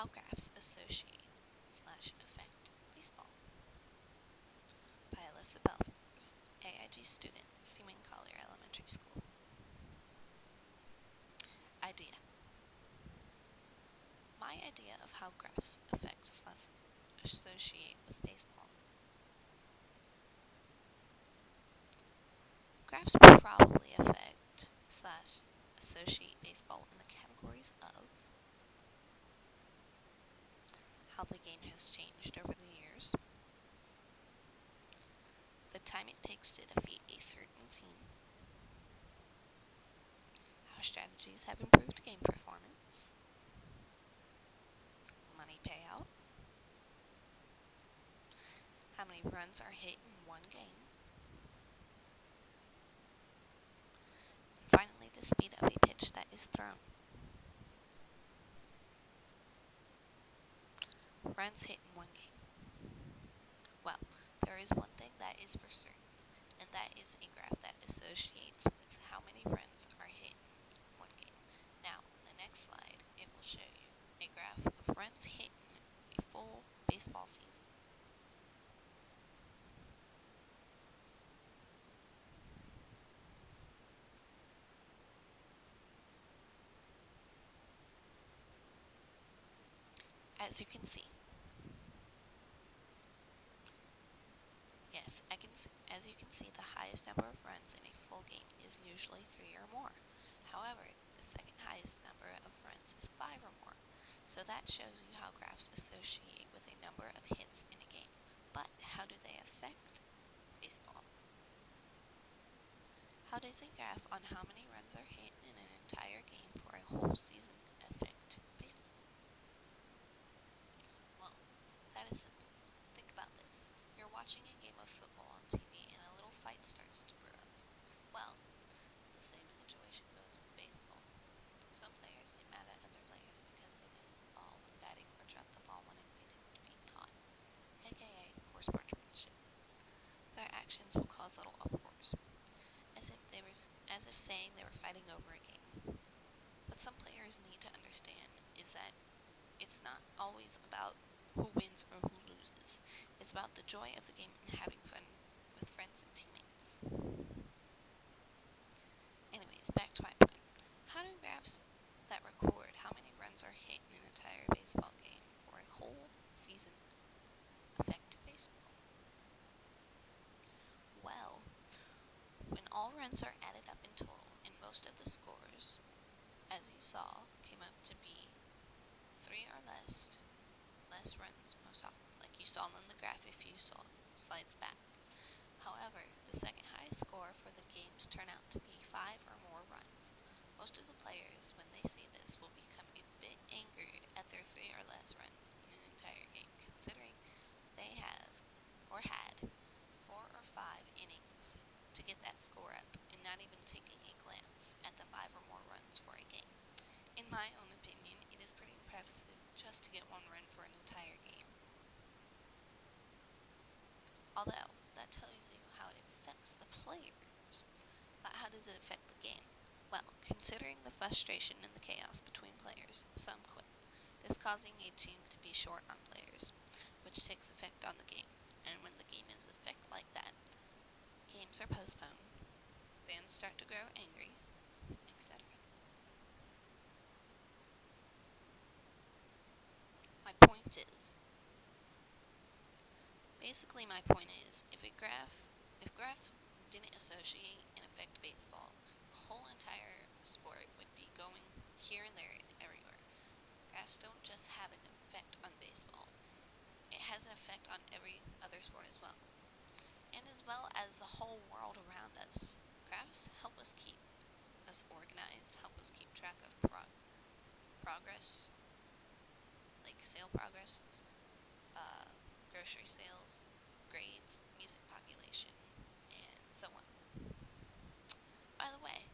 How graphs associate / affect baseball. By Alyssa Belfors, A.I.G student, Seaman Collier Elementary School. Idea. My idea of how graphs affect / associate with baseball. Graphs probably affect / associate baseball in the categories of how the game has changed over the years, the time it takes to defeat a certain team, how strategies have improved game performance, money payout, how many runs are hit in one game, and finally the speed of a pitch that is thrown. Runs hit in one game. Well, there is one thing that is for certain, and that is a graph that associates with how many runs are hit in one game. Now, in the next slide, it will show you a graph of runs hit in a full baseball season. As you can see, as you can see, the highest number of runs in a full game is usually 3 or more. However, the second highest number of runs is 5 or more. So that shows you how graphs associate with a number of hits in a game. But how do they affect baseball? How does a graph on how many runs are hit in an entire game for a whole season affect baseball? Well, that is simple. Think about this. You're watching a game of football on TV and a little fight starts to brew up. Well, the same situation goes with baseball. Some players get mad at other players because they missed the ball when batting or dropped the ball when it needed to be caught, aka poor sportsmanship. Their actions will cause little uproars, as if saying they were fighting over a game. What some players need to understand is that it's not always about who wins or who loses. It's about the joy of the game and having fun with friends and teammates. Anyways, back to my point. How do graphs that record how many runs are hit in an entire baseball game for a whole season affect baseball? Well, when all runs are added up in total and most of the scores, as you saw, came up to be 3 or less runs most often, like you saw on the graph if you saw slides back. However, the second highest score for the games turn out to be 5 or more runs. Most of the players, when they see this, will become a bit angered at their 3 or less runs in an entire game, considering they have, or had, 4 or 5 innings to get that score up, and not even taking a glance at the 5 or more runs for a game. In my own opinion, it is pretty impressive just to get 1 run for an entire game. Although, that tells you how it affects the players. But how does it affect the game? Well, considering the frustration and the chaos between players, some quit, this causing a team to be short on players, which takes effect on the game. And when the game is affected like that, games are postponed, fans start to grow angry, etc. My point is, if graphs didn't associate and affect baseball, the whole entire sport would be going here and there and everywhere. Graphs don't just have an effect on baseball, it has an effect on every other sport as well. And as well as the whole world around us. Graphs help us keep us organized, help us keep track of progress, like sale progress, grocery sales, grades, music population, and so on. By the way,